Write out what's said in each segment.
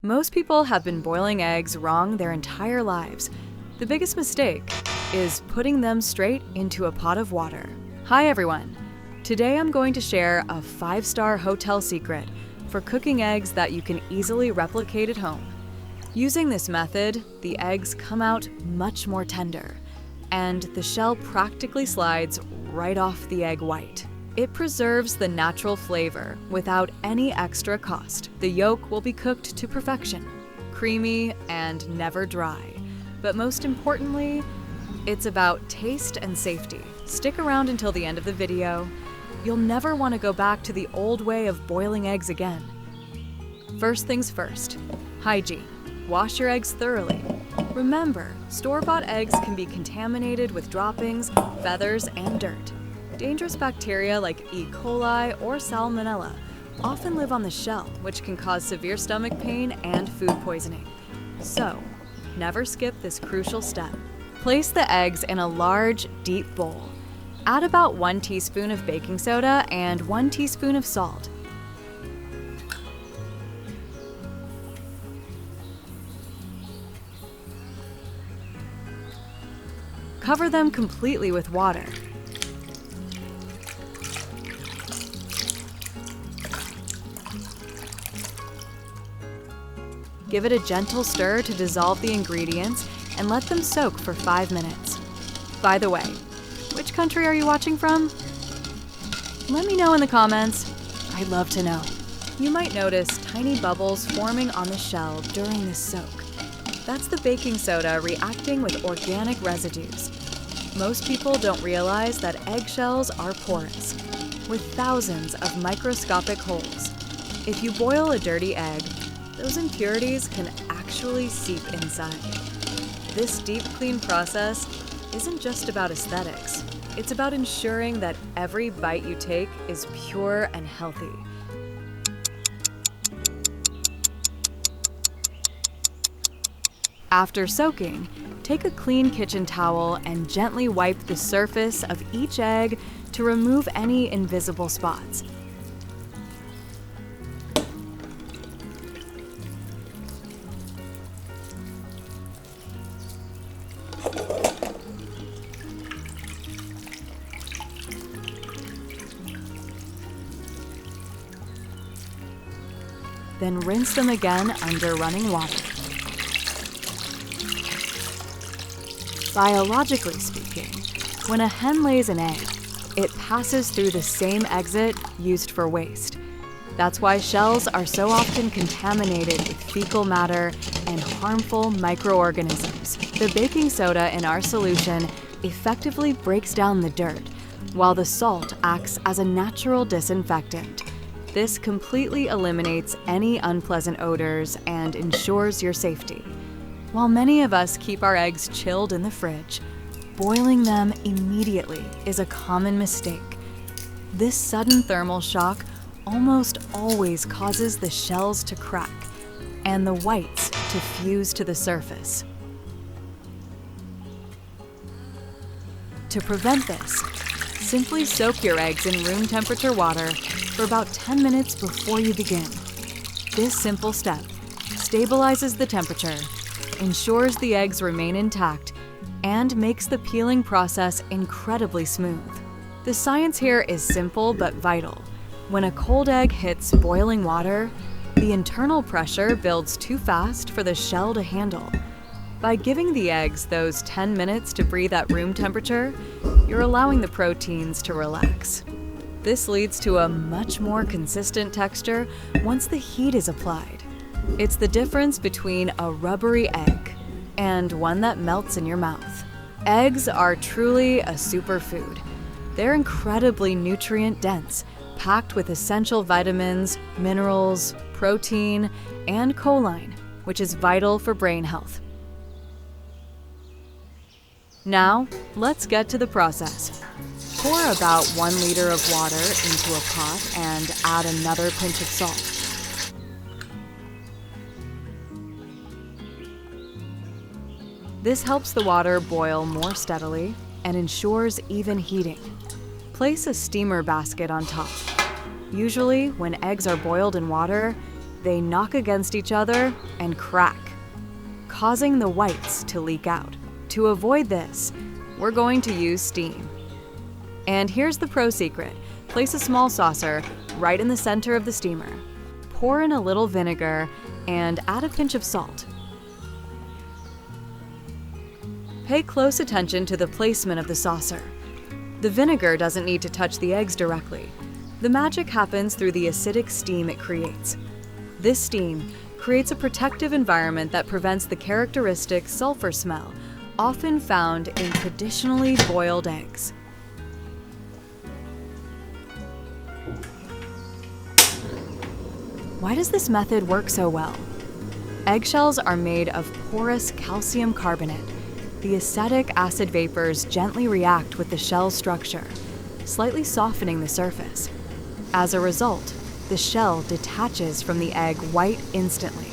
Most people have been boiling eggs wrong their entire lives. The biggest mistake is putting them straight into a pot of water. Hi everyone! Today I'm going to share a 5-star hotel secret for cooking eggs that you can easily replicate at home. Using this method, the eggs come out much more tender, and the shell practically slides right off the egg white. It preserves the natural flavor without any extra cost. The yolk will be cooked to perfection, creamy and never dry. But most importantly, it's about taste and safety. Stick around until the end of the video. You'll never want to go back to the old way of boiling eggs again. First things first, hygiene. Wash your eggs thoroughly. Remember, store-bought eggs can be contaminated with droppings, feathers, and dirt. Dangerous bacteria like E. coli or Salmonella often live on the shell, which can cause severe stomach pain and food poisoning. So, never skip this crucial step. Place the eggs in a large, deep bowl. Add about 1 teaspoon of baking soda and 1 teaspoon of salt. Cover them completely with water. Give it a gentle stir to dissolve the ingredients and let them soak for 5 minutes. By the way, which country are you watching from? Let me know in the comments. I'd love to know. You might notice tiny bubbles forming on the shell during this soak. That's the baking soda reacting with organic residues. Most people don't realize that eggshells are porous, with thousands of microscopic holes. If you boil a dirty egg, those impurities can actually seep inside. This deep clean process isn't just about aesthetics. It's about ensuring that every bite you take is pure and healthy. After soaking, take a clean kitchen towel and gently wipe the surface of each egg to remove any invisible spots. Then rinse them again under running water. Biologically speaking, when a hen lays an egg, it passes through the same exit used for waste. That's why shells are so often contaminated with fecal matter and harmful microorganisms. The baking soda in our solution effectively breaks down the dirt, while the salt acts as a natural disinfectant. This completely eliminates any unpleasant odors and ensures your safety. While many of us keep our eggs chilled in the fridge, boiling them immediately is a common mistake. This sudden thermal shock almost always causes the shells to crack and the whites to fuse to the surface. To prevent this, simply soak your eggs in room temperature water for about 10 minutes before you begin. This simple step stabilizes the temperature, ensures the eggs remain intact, and makes the peeling process incredibly smooth. The science here is simple but vital. When a cold egg hits boiling water, the internal pressure builds too fast for the shell to handle. By giving the eggs those 10 minutes to breathe at room temperature, you're allowing the proteins to relax. This leads to a much more consistent texture once the heat is applied. It's the difference between a rubbery egg and one that melts in your mouth. Eggs are truly a superfood. They're incredibly nutrient-dense, packed with essential vitamins, minerals, protein, and choline, which is vital for brain health. Now, let's get to the process. Pour about 1 liter of water into a pot and add another pinch of salt. This helps the water boil more steadily and ensures even heating. Place a steamer basket on top. Usually, when eggs are boiled in water, they knock against each other and crack, causing the whites to leak out. To avoid this, we're going to use steam. And here's the pro secret. Place a small saucer right in the center of the steamer. Pour in a little vinegar and add a pinch of salt. Pay close attention to the placement of the saucer. The vinegar doesn't need to touch the eggs directly. The magic happens through the acidic steam it creates. This steam creates a protective environment that prevents the characteristic sulfur smell often found in traditionally boiled eggs. Why does this method work so well? Eggshells are made of porous calcium carbonate. The acetic acid vapors gently react with the shell structure, slightly softening the surface. As a result, the shell detaches from the egg white instantly.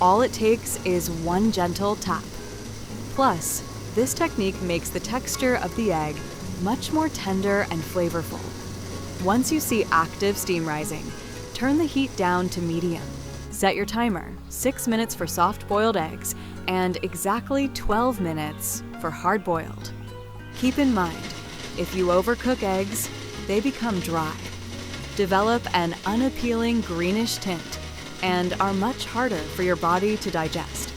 All it takes is one gentle tap. Plus, this technique makes the texture of the egg much more tender and flavorful. Once you see active steam rising, turn the heat down to medium. Set your timer, 6 minutes for soft-boiled eggs and exactly 12 minutes for hard-boiled. Keep in mind, if you overcook eggs, they become dry, develop an unappealing greenish tint, and are much harder for your body to digest.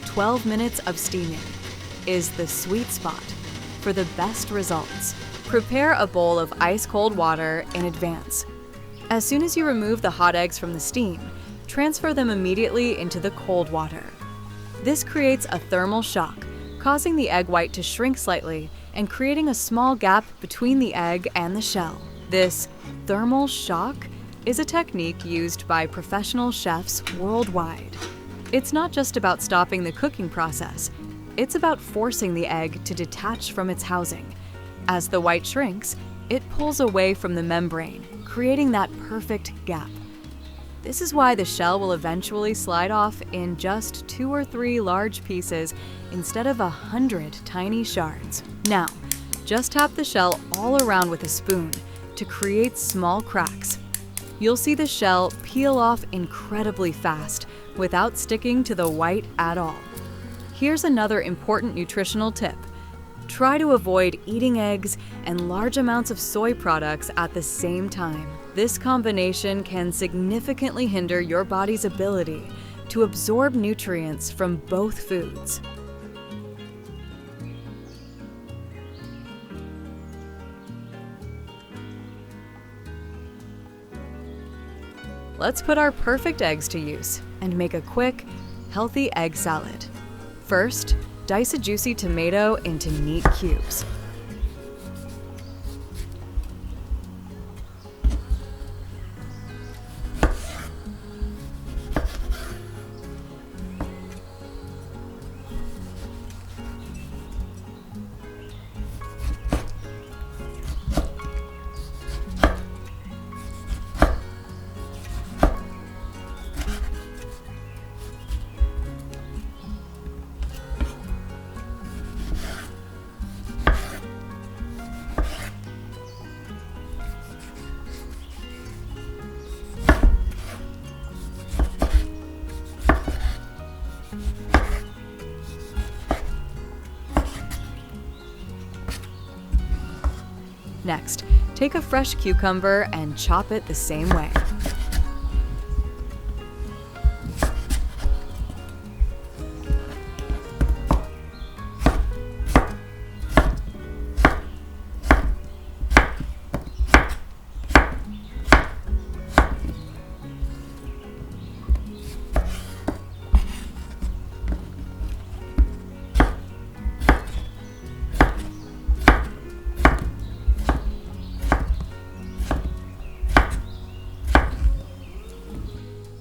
12 minutes of steaming is the sweet spot for the best results. Prepare a bowl of ice-cold water in advance. As soon as you remove the hot eggs from the steam, transfer them immediately into the cold water. This creates a thermal shock, causing the egg white to shrink slightly and creating a small gap between the egg and the shell. This thermal shock is a technique used by professional chefs worldwide. It's not just about stopping the cooking process, it's about forcing the egg to detach from its housing. As the white shrinks, it pulls away from the membrane, creating that perfect gap. This is why the shell will eventually slide off in just 2 or 3 large pieces instead of 100 tiny shards. Now, just tap the shell all around with a spoon to create small cracks. You'll see the shell peel off incredibly fast without sticking to the white at all. Here's another important nutritional tip. Try to avoid eating eggs and large amounts of soy products at the same time. This combination can significantly hinder your body's ability to absorb nutrients from both foods. Let's put our perfect eggs to use and make a quick, healthy egg salad. First, dice a juicy tomato into neat cubes. Next, take a fresh cucumber and chop it the same way.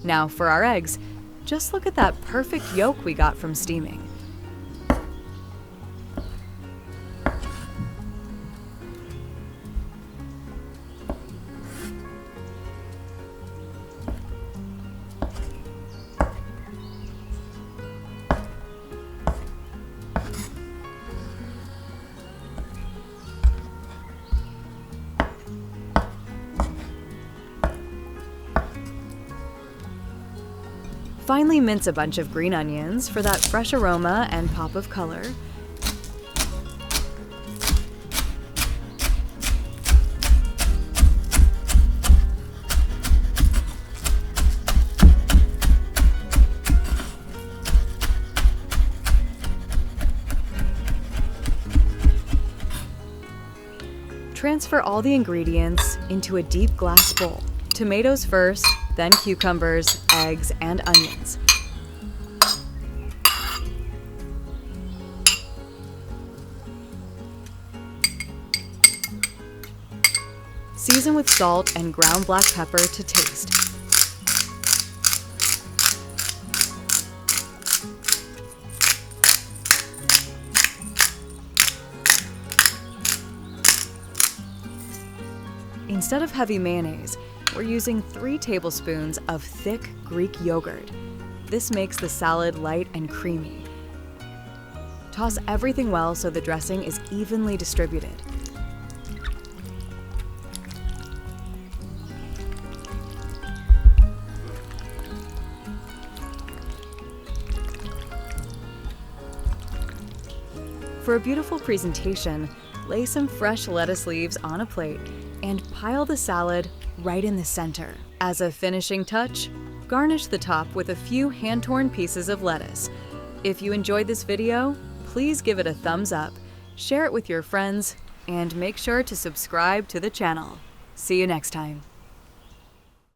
Now for our eggs, just look at that perfect yolk we got from steaming. Finely mince a bunch of green onions for that fresh aroma and pop of color. Transfer all the ingredients into a deep glass bowl. Tomatoes first, then cucumbers, eggs, and onions. Season with salt and ground black pepper to taste. Instead of heavy mayonnaise, we're using 3 tablespoons of thick Greek yogurt. This makes the salad light and creamy. Toss everything well so the dressing is evenly distributed. For a beautiful presentation, lay some fresh lettuce leaves on a plate and pile the salad right in the center. As a finishing touch, garnish the top with a few hand-torn pieces of lettuce. If you enjoyed this video, please give it a thumbs up, share it with your friends, and make sure to subscribe to the channel. See you next time.